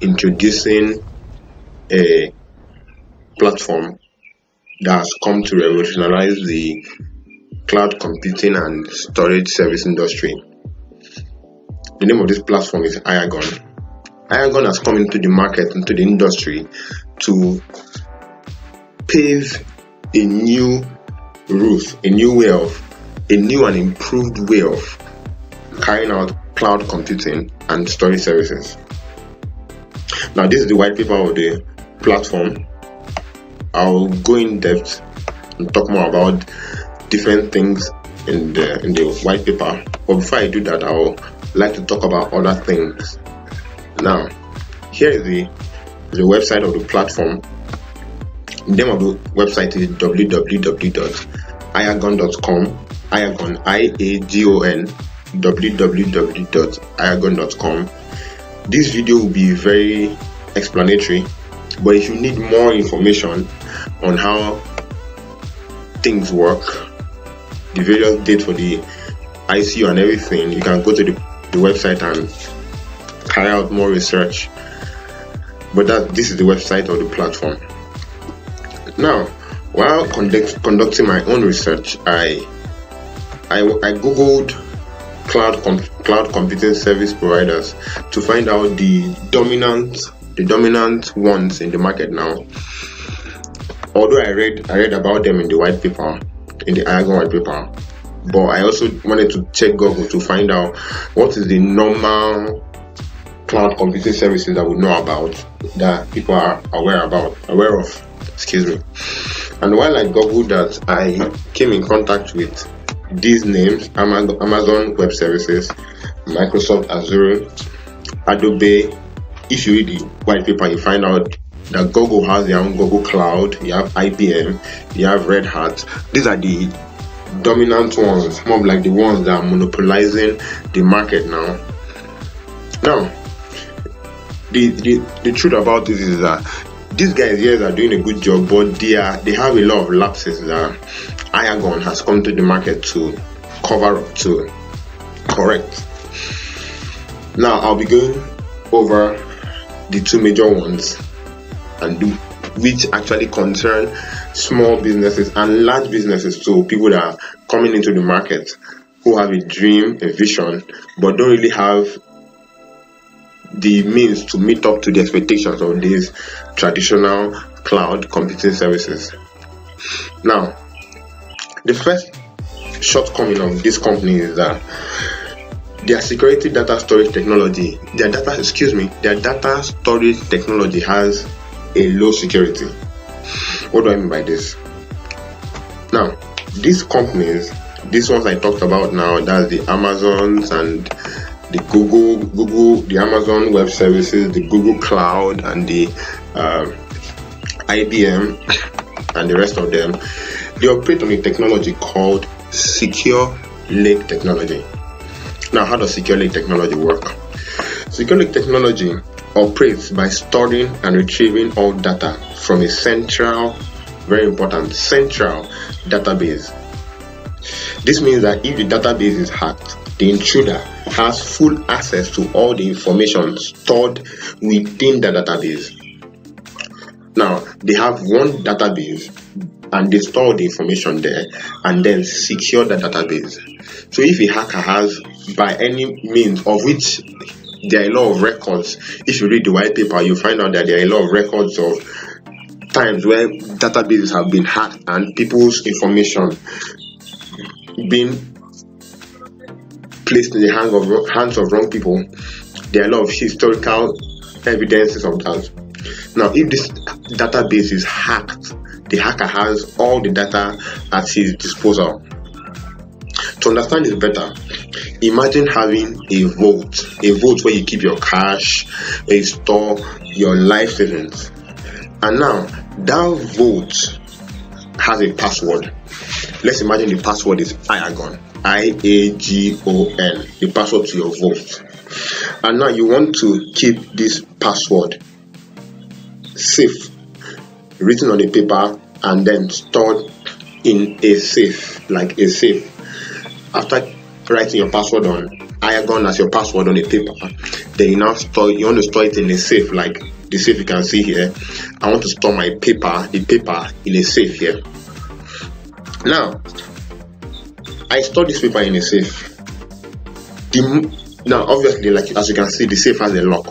introducing a platform that has come to revolutionize the cloud computing and storage service industry. The name of this platform is IAGON. IAGON has come into the market, into the industry, to pave a new route, a new and improved way of carrying out cloud computing and storage services. Now, this is the white paper of the platform. I'll go in depth and talk more about different things in the white paper. But before I do that, I would like to talk about other things. Now, here is the website of the platform. The name of the website is www.iagon.com. IAGON, IAGON, www.iagon.com. This video will be very explanatory, but if you need more information on how things work, the various dates for the ICU and everything, you can go to the website and carry out more research. But this is the website of the platform. Now, while conducting my own research, I googled cloud computing service providers to find out the dominant ones in the market now. Although I read about them in the white paper, in the IAGON white paper, but I also wanted to check Google to find out what is the normal cloud computing services that we know about, that people are aware of. Excuse me. And while I googled that, I came in contact with these names: Amazon Web Services, Microsoft Azure, Adobe. If you read the white paper, you find out that Google has their own Google Cloud. You have IBM, you have Red Hat. These are the dominant ones, more like the ones that are monopolizing the market now. Now, the truth about this is that these guys here are doing a good job, but they have a lot of lapses that IAGON has come to the market to cover up, to correct. Now, I'll be going over the two major ones, and which actually concern small businesses and large businesses too, people that are coming into the market who have a dream, a vision, but don't really have the means to meet up to the expectations of these traditional cloud computing services. Now, the first shortcoming of this company is that their security data storage technology, their data storage technology has a low security. What do I mean by this? Now, these companies, these ones I talked about now, that's the Amazons and the Google, the Amazon Web Services, the Google Cloud, and the IBM, and the rest of them, they operate on a technology called Secure Lake technology. Now, how does Secure Lake technology work? Secure Lake technology operates by storing and retrieving all data from a central, very important, central database. This means that if the database is hacked, the intruder has full access to all the information stored within the database. Now, they have one database and they store the information there and then secure the database. So if a hacker has, by any means of which there are a lot of records, if you read the white paper, you find out that there are a lot of records of times where databases have been hacked and people's information being placed in the hands of wrong people. There are a lot of historical evidences of that. Now, if this database is hacked, the hacker has all the data at his disposal. To understand this better, imagine having a vault where you keep your cash, where you store your life savings. And now, that vault has a password. Let's imagine the password is IAGON, IAGON, the password to your vault. And now you want to keep this password safe, written on a paper and then stored in a safe, like a safe. After writing your password on IAGON as your password on a paper, then you want to store it in a safe, like the safe you can see here. I want to store the paper in a safe here. Now, I store this paper in a safe. Now, obviously, like as you can see, the safe has a lock.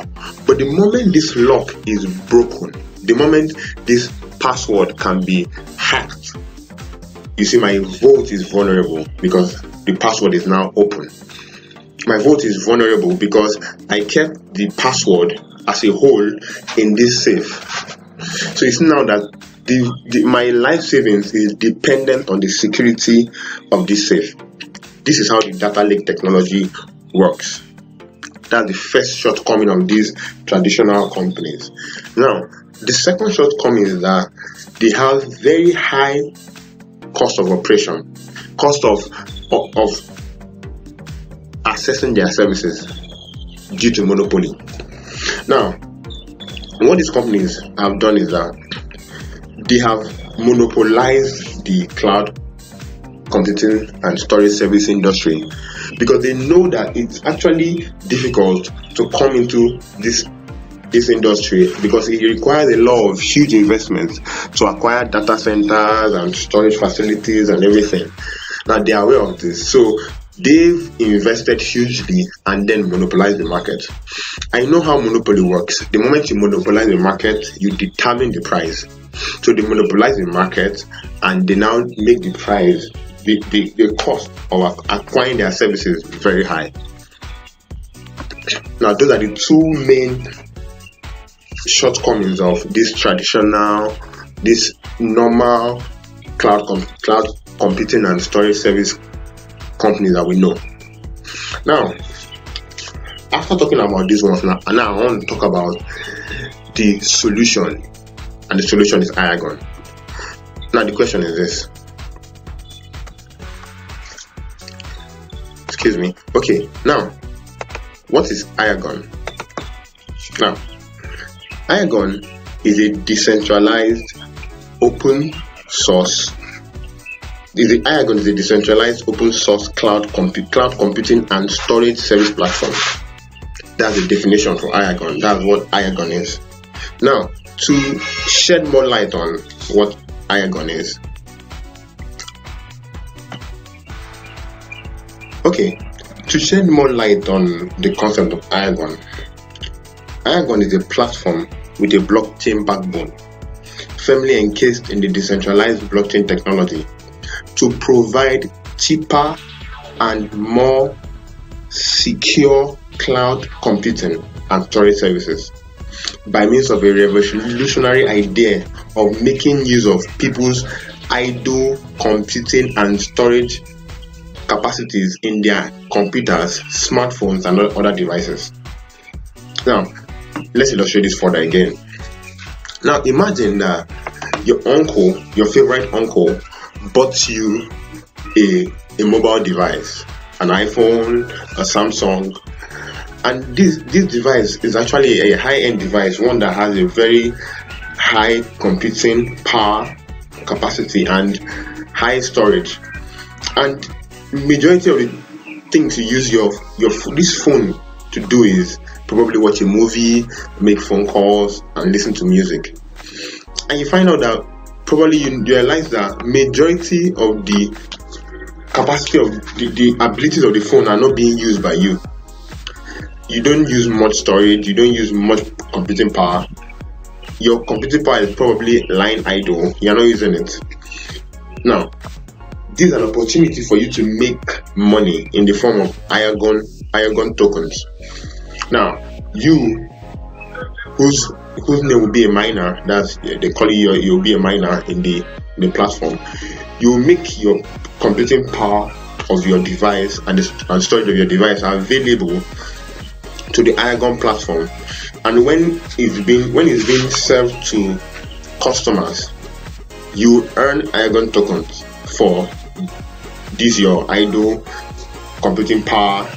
But the moment this lock is broken, the moment this password can be hacked, you see my vault is vulnerable because the password is now open. My vault is vulnerable because I kept the password as a whole in this safe. So you see now that my life savings is dependent on the security of this safe. This is how the data lake technology works. That's the first shortcoming of these traditional companies. Now, the second shortcoming is that they have very high cost of operation, cost of accessing their services due to monopoly. Now, what these companies have done is that they have monopolized the cloud computing and storage service industry because they know that it's actually difficult to come into this industry because it requires a lot of huge investments to acquire data centers and storage facilities and everything. Now they are aware of this, so they've invested hugely and then monopolized the market. I know how monopoly works. The moment you monopolize the market, you determine the price. So they monopolize the market and they now make the price, the cost of acquiring their services very high. Now those are the two main shortcomings of this normal cloud computing and storage service companies that we know. Now, after talking about these ones now I want to talk about the solution, and the solution is IAGON. Now the question is this. Excuse me. Okay, now what is IAGON? Now, IAGON is a decentralized open source. IAGON is a decentralized open source cloud computing and storage service platform. That's the definition for IAGON. That's what IAGON is. Now, to shed more light on what IAGON is. Okay, to shed more light on the concept of IAGON. IAGON is a platform with a blockchain backbone, firmly encased in the decentralized blockchain technology, to provide cheaper and more secure cloud computing and storage services by means of a revolutionary idea of making use of people's idle computing and storage capacities in their computers, smartphones, and other devices. Now, let's illustrate this further again. Now, imagine that your favorite uncle, bought you a mobile device, an iPhone, a Samsung, and this device is actually a high-end device, one that has a very high computing power capacity and high storage. And majority of the things you use this phone to do is probably watch a movie, make phone calls, and listen to music. And you find out that probably you realize that majority of the capacity of the abilities of the phone are not being used by you. You don't use much storage, you don't use much computing power. Your computing power is probably lying idle, you're not using it. Now, this is an opportunity for you to make money in the form of IAGON tokens. Now, you whose name will be a miner, that's they call you, you'll be a miner in the platform. You will make your computing power of your device and storage of your device available to the IAGON platform, and when it's being served to customers, you earn IAGON tokens for this your idle computing power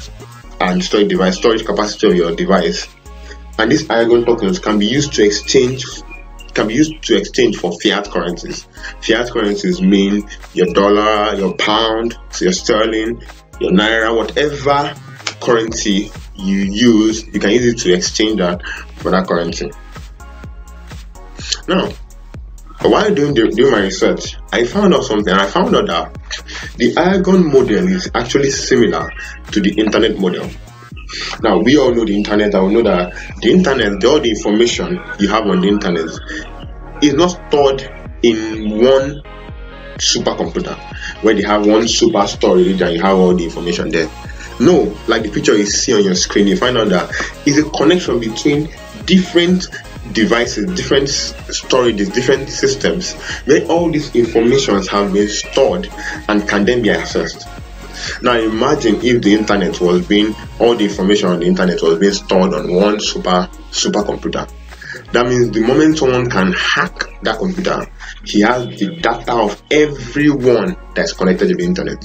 and storage capacity of your device. And these IAGON tokens can be used to exchange for fiat currencies. Fiat currencies mean your dollar, your pound, your sterling, your naira, whatever currency you use, you can use it to exchange that for that currency. Now, while doing my research, I found out something. I found out that the IAGON model is actually similar to the internet model. Now, we all know the internet, and we know that the internet, all the information you have on the internet is not stored in one supercomputer where they have one super storage and you have all the information there. No, like the picture you see on your screen, you find out that it's a connection between different devices, different storages, different systems, where all these informations have been stored and can then be accessed. Now imagine if the internet was being, all the information on the internet was being stored on one supercomputer. That means the moment someone can hack that computer, he has the data of everyone that's connected to the internet.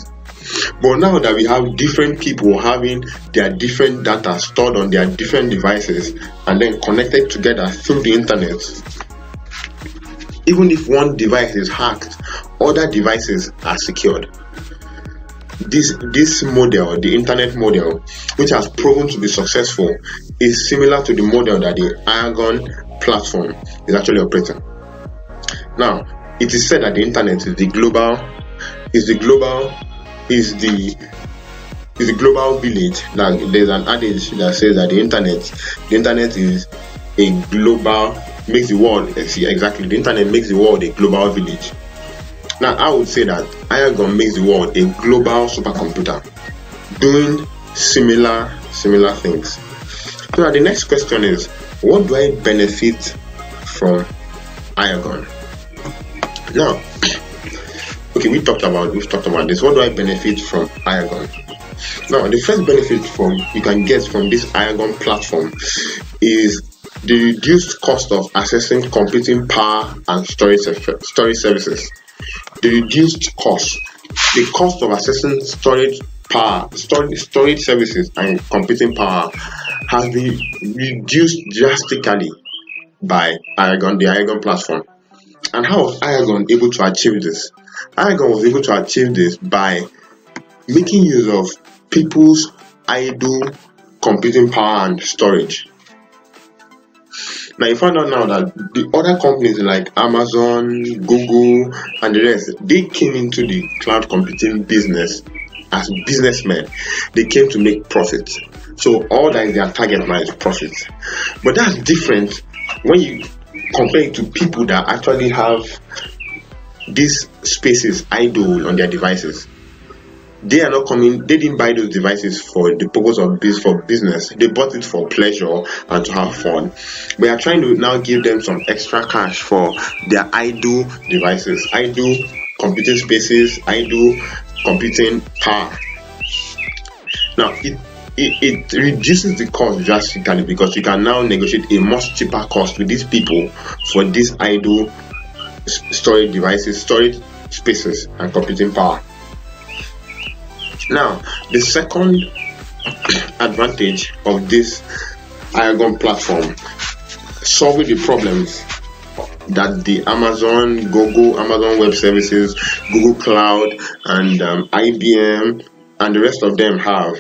But now that we have different people having their different data stored on their different devices and then connected together through the internet, even if one device is hacked, other devices are secured. This model, the internet model, which has proven to be successful, is similar to the model that the IAGON platform is actually operating. Now, it is said that the internet is the global village. Like there's an adage that says that the internet is a global, makes the world, exactly, the internet makes the world a global village. Now I would say that IAGON makes the world a global supercomputer doing similar things. Now the next question is, what do I benefit from IAGON? Now, okay, we've talked about this. What do I benefit from IAGON? Now, the first benefit you can get from this IAGON platform is the reduced cost of accessing computing power and storage services. The reduced cost, the cost of accessing storage services and computing power has been reduced drastically by the IAGON platform. And how was IAGON able to achieve this? IAGON was able to achieve this by making use of people's idle computing power and storage. Now you find out now that the other companies like Amazon, Google, and the rest, they came into the cloud computing business as businessmen. They came to make profit. So all that is their target now is profit. But that's different when you compare it to people that actually have these spaces idle on their devices. They are not coming, they didn't buy those devices for the purpose of business. They bought it for pleasure and to have fun. We are trying to now give them some extra cash for their idle devices, idle computing spaces, idle computing power. Now it reduces the cost drastically because you can now negotiate a much cheaper cost with these people for these idle storage devices, storage spaces, and computing power. Now, the second advantage of this IAGON platform, solving the problems that the Amazon Web Services, Google Cloud, and IBM and the rest of them have,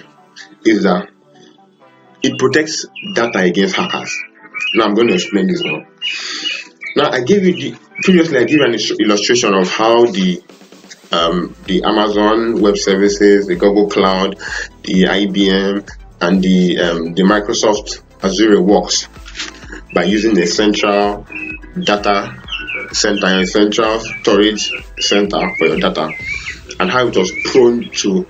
is that it protects data against hackers. Now I'm going to explain this now. Now I gave you previously an illustration of how the Amazon Web Services, the Google Cloud, the IBM, and the Microsoft Azure works by using a central data center, a central storage center for your data, and how it was prone to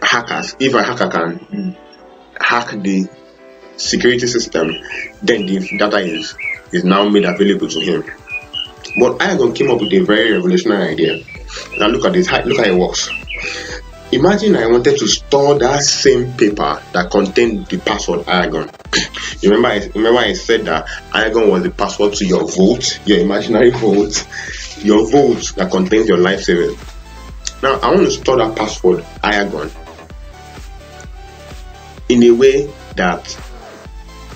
hackers. If a hacker can hack the security system, then the data is now made available to him. But IAGON came up with a very revolutionary idea. Now look at this, look how it works. Imagine I wanted to store that same paper that contained the password IAGON. Remember I said that IAGON was the password to your vote, your imaginary vote, your vote that contains your life savings. Now I want to store that password IAGON in a way that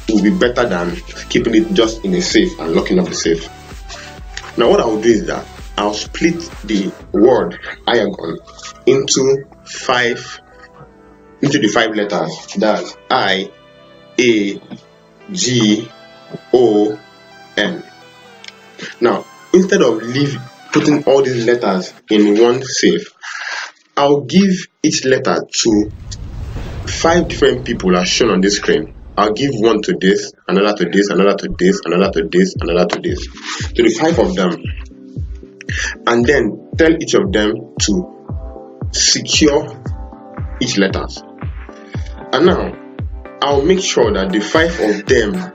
will be better than keeping it just in a safe and locking up the safe. Now what I will do is that I'll split the word IAGON into into the 5 letters. That's IAGON. Now, instead of putting all these letters in one safe, I'll give each letter to 5 different people as shown on this screen. I'll give one to this, another to this, another to this, another to this, another to this, to the 5 of them, and then tell each of them to secure each letters. And now I'll make sure that the 5 of them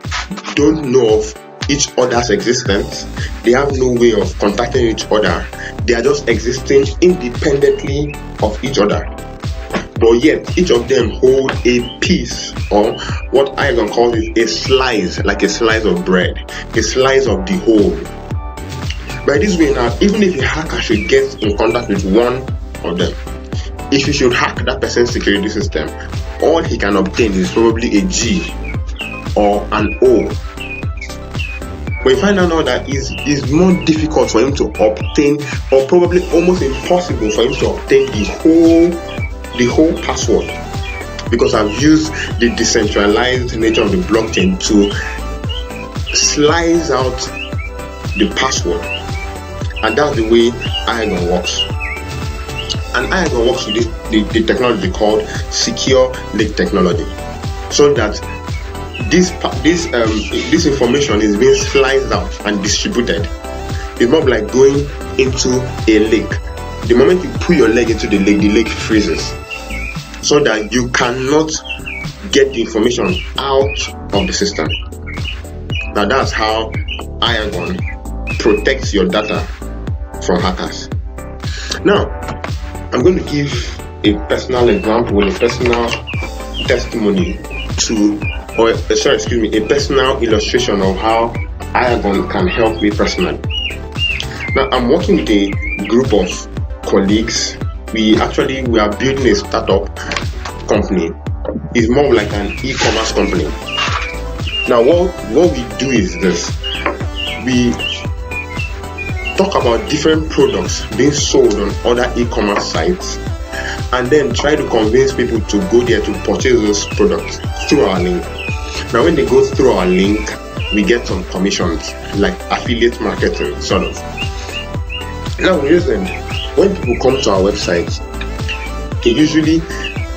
don't know of each other's existence. They have no way of contacting each other. They are just existing independently of each other. But yet each of them hold a piece, or what IAGON calls it, a slice, like a slice of bread, a slice of the whole. By this way now, even if a hacker should get in contact with one of them, if he should hack that person's security system, all he can obtain is probably a G or an O. But you find out now that it's more difficult for him to obtain, or probably almost impossible for him to obtain the whole password, because I've used the decentralized nature of the blockchain to slice out the password. And that's the way IAGON works. And IAGON works with the technology called secure link technology, so that this information is being sliced out and distributed. It's more like going into a lake. The moment you put your leg into the lake freezes, so that you cannot get the information out of the system. Now that's how IAGON protects your data from hackers. Now, I'm going to give a personal example, a personal testimony a personal illustration of how IAGON can help me personally. Now, I'm working with a group of colleagues. We are building a startup company. It's more like an e-commerce company. Now, what we do is this: we talk about different products being sold on other e-commerce sites, and then try to convince people to go there to purchase those products through our link. Now, when they go through our link, we get some commissions, like affiliate marketing, sort of. Now, listen, when people come to our website, they usually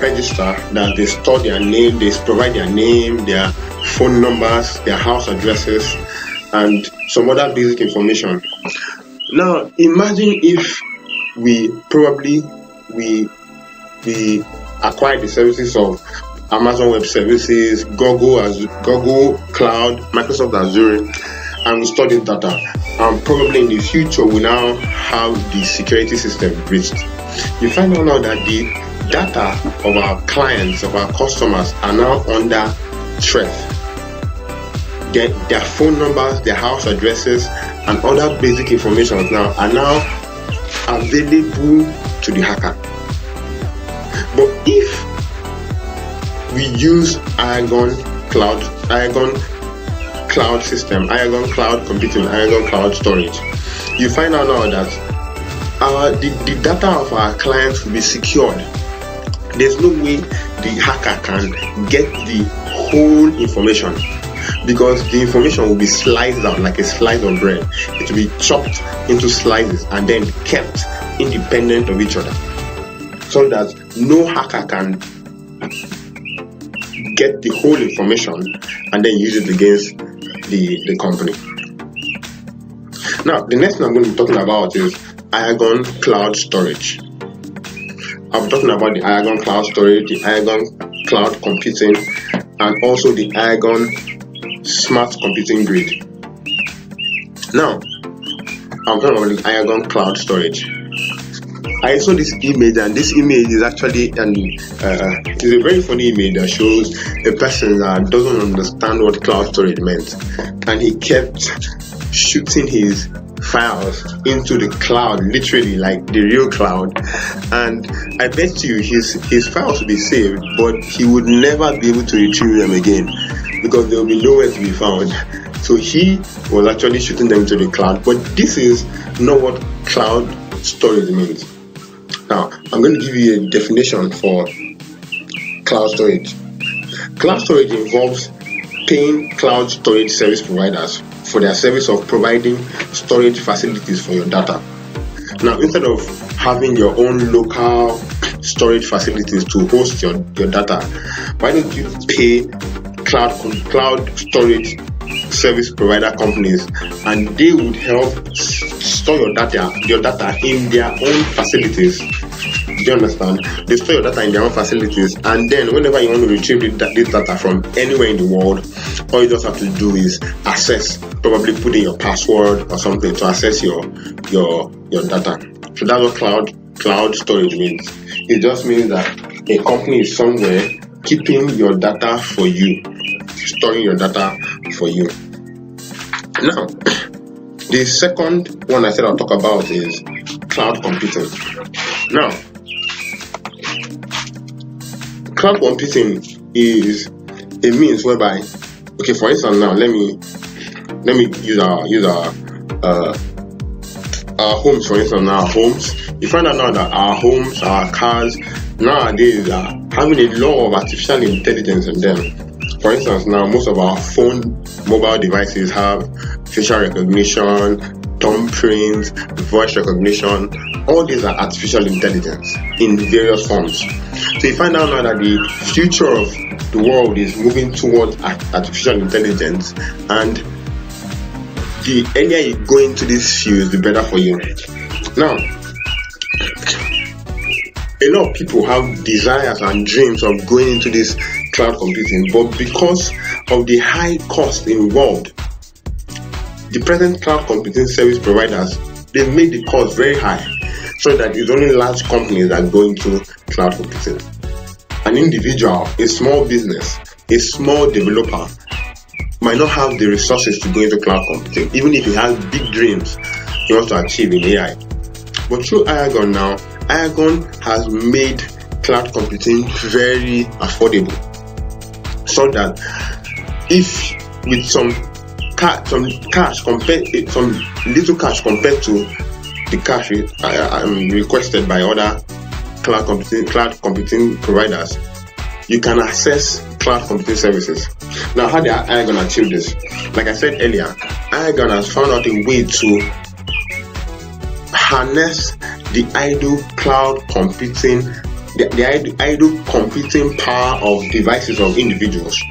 register that they store their name, they provide their name, their phone numbers, their house addresses, and some other basic information. Now, imagine if we acquired the services of Amazon Web Services, Google Cloud, Microsoft Azure, and we store this data. And probably in the future, we now have the security system breached. You find out now that the data of our clients, of our customers, are now under threat. Their phone numbers, their house addresses, and other basic information are now available to the hacker. But if we use IAGON cloud system, IAGON cloud computing, IAGON cloud storage, you find out now that the data of our clients will be secured. There's no way the hacker can get the whole information, because the information will be sliced out like a slice of bread. It will be chopped into slices and then kept independent of each other, so that no hacker can get the whole information and then use it against the company. Now, the next thing I'm going to be talking about is IAGON cloud storage. I'm talking about the IAGON cloud storage, the IAGON cloud computing, and also the IAGON smart computing grid. Now, I'm talking about the IAGON cloud storage. I saw this image, and this image is actually it's a very funny image that shows a person that doesn't understand what cloud storage meant, and he kept shooting his files into the cloud, literally like the real cloud, and I bet you his files will be saved, but he would never be able to retrieve them again because there will be nowhere to be found. So he was actually shooting them into the cloud, but this is not what cloud storage means. Now, I'm going to give you a definition for cloud storage. Cloud storage involves paying cloud storage service providers for their service of providing storage facilities for your data. Now, instead of having your own local storage facilities to host your data, why don't you pay cloud storage service provider companies, and they would help store your data in their own facilities? Do you understand? They store your data in their own facilities, and then whenever you want to retrieve this data from anywhere in the world, all you just have to do is access, probably put in your password or something to access your data. So that's what cloud storage means. It just means that a company is somewhere keeping your data for you, storing your data for you. Now, the second one I said I'll talk about is cloud computing. Now, cloud computing is a means whereby, okay, for instance, now let me use our homes, for instance. Now, our homes, you find out now that our homes, our cars nowadays are having a lot of artificial intelligence in them. For instance, now most of our mobile devices have facial recognition, thumbprints, voice recognition. All these are artificial intelligence in various forms. So you find out now that the future of the world is moving towards artificial intelligence, and the earlier you go into this field, the better for you. Now, a lot of people have desires and dreams of going into this cloud computing, but because of the high cost involved, the present cloud computing service providers, they've made the cost very high, so that it's only large companies that go into cloud computing. An individual, a small business, a small developer might not have the resources to go into cloud computing, even if he has big dreams he wants to achieve in AI. But through IAGON now, IAGON has made cloud computing very affordable, so that if with some little cash compared to the cash requested by other cloud computing providers, you can access cloud computing services. Now, how did IAGON achieve this? Like I said earlier, IAGON has found out a way to harness the idle cloud computing, the idle computing power of devices of individuals,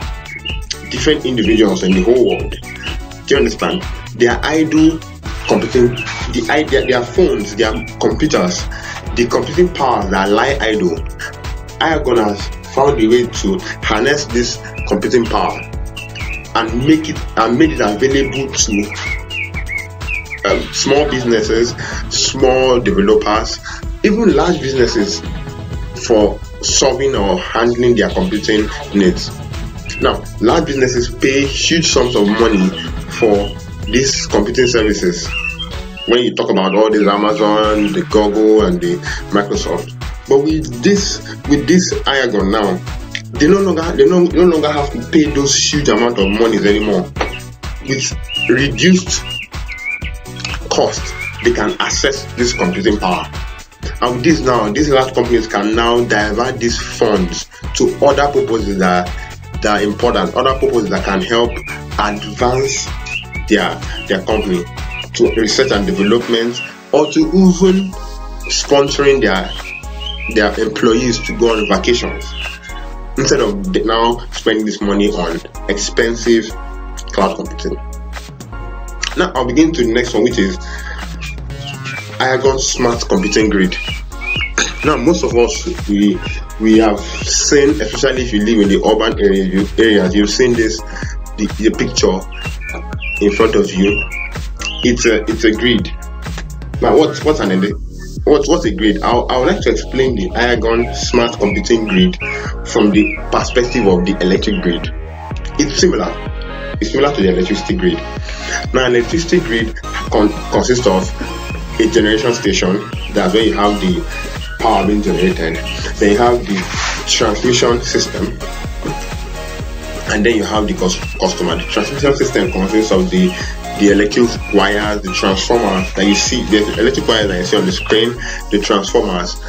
different individuals in the whole world. Do you understand? Their idle computing, their phones, their computers, the computing powers that lie idle. IAGON has found a way to harness this computing power and made it available to small businesses, small developers, even large businesses for solving or handling their computing needs. Now, large businesses pay huge sums of money for these computing services. When you talk about all these Amazon, the Google, and the Microsoft, but with this IAGON now, they no longer have to pay those huge amount of monies anymore. With reduced cost, they can access this computing power. And with this now, these large companies can now divert these funds to other purposes that are important, other purposes that can help advance their company, to research and development, or to even sponsoring their employees to go on vacations, instead of now spending this money on expensive cloud computing. Now I'll begin to the next one, which is IAGON Smart Computing Grid. Now, most of us, we have seen, especially if you live in the urban areas, you've seen this, the picture in front of you. It's a grid. Now, what's a grid? I would like to explain the IAGON Smart Computing Grid from the perspective of the electric grid. It's similar to the electricity grid. Now, an electricity grid consists of a generation station. That's where you have the power being generated. Then you have the transmission system, and then you have the customer. The transmission system consists of the electric wires, the transformers that you see, the electric wires that you see on the screen, the transformers,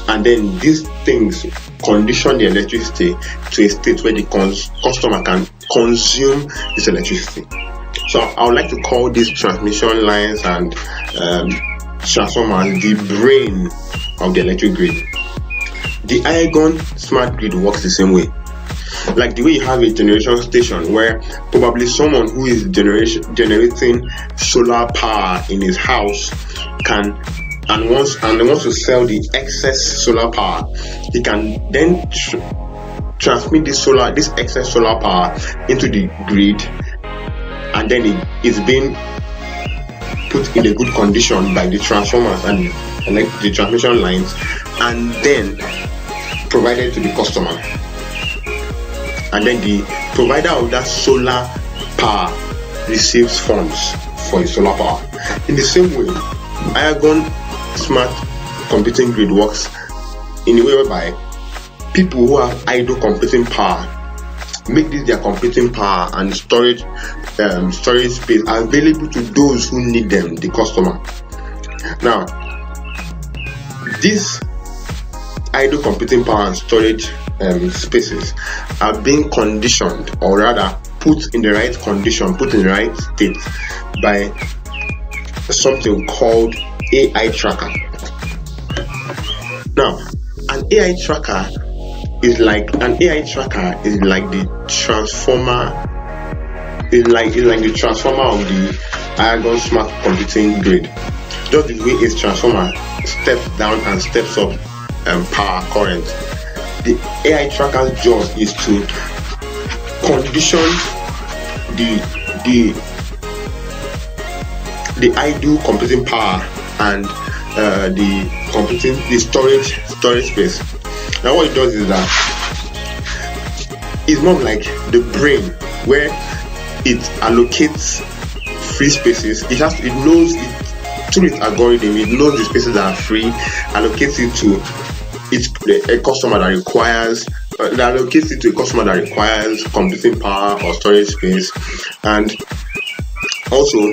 and then these things condition the electricity to a state where the customer can consume this electricity. So I would like to call these transmission lines and transformers the brain of the electric grid. The IAGON smart grid works the same way. Like the way you have a generation station where probably someone who is generating solar power in his house wants to sell the excess solar power, he can then transmit this excess solar power into the grid, and then it is being put in a good condition by the transformers and like the transmission lines, and then provided to the customer. And then the provider of that solar power receives funds for his solar power. In the same way, IAGON smart computing grid works in a way whereby people who have idle computing power make this their computing power and storage space available to those who need them, the customer. Now, this idle computing power and storage spaces are being conditioned, or rather put in the right condition, put in the right state by something called AI tracker. Now, an AI tracker is like the transformer. Is like the transformer of the IAGON smart computing grid. Just the way a transformer steps down and steps up power current, the AI tracker's job is to condition the idle computing power and the storage space. Now what it does is that it's more like the brain where it allocates free spaces. It knows it through its algorithm. It knows the spaces that are free, allocates it to a customer that requires computing power or storage space, and also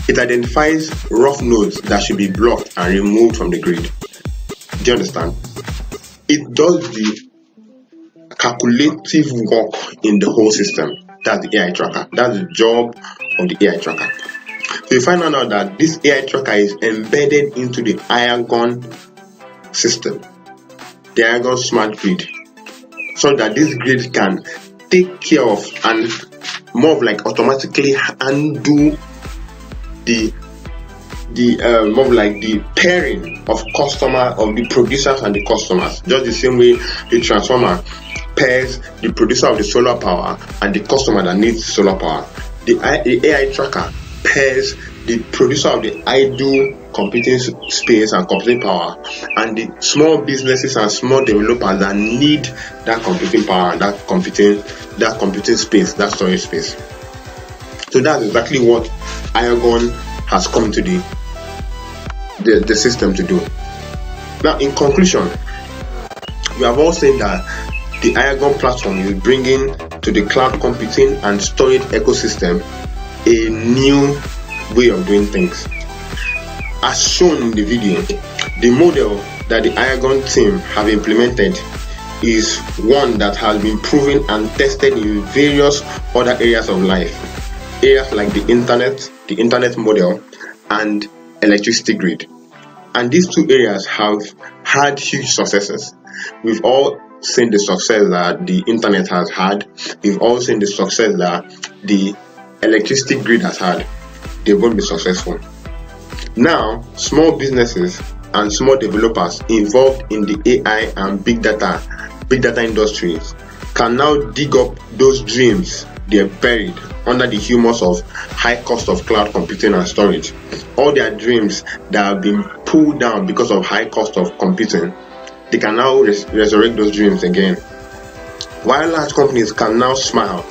it identifies rough nodes that should be blocked and removed from the grid. Do you understand? It does the calculative work in the whole system. That's the AI tracker. That's the job of the AI tracker. So you find out now that this AI tracker is embedded into the IAGON system, the IAGON smart grid, so that this grid can take care of and more of like automatically undo the more of like the pairing of the producers and the customers. Just the same way the transformer pairs the producer of the solar power and the customer that needs solar power, the AI tracker pairs the producer of the idle computing space and computing power and the small businesses and small developers that need that computing power, that computing space, that storage space. So that's exactly what IAGON has come to the system to do. Now, in conclusion, we have all seen that the IAGON platform is bringing to the cloud computing and storage ecosystem a new way of doing things. As shown in the video, the model that the IAGON team have implemented is one that has been proven and tested in various other areas of life. Areas like the internet model and electricity grid. And these two areas have had huge successes. We've all seen the success that the internet has had. We've all seen the success that the electricity grid has had. They're going to be successful. Now, small businesses and small developers involved in the AI and big data industries can now dig up those dreams they're buried under the humus of high cost of cloud computing and storage. All their dreams that have been pulled down because of high cost of computing, they can now resurrect those dreams again. While large companies can now smile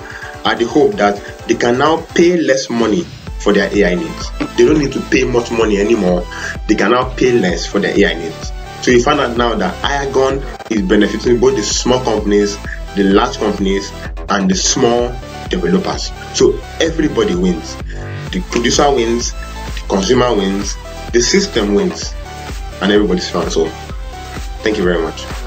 at the hope that they can now pay less money for their AI needs. They don't need to pay much money anymore. They can now pay less for their AI needs. So you find out now that IAGON is benefiting both the small companies, the large companies, and the small developers. So everybody wins. The producer wins, the consumer wins, the system wins, and everybody's fine. So Thank you very much.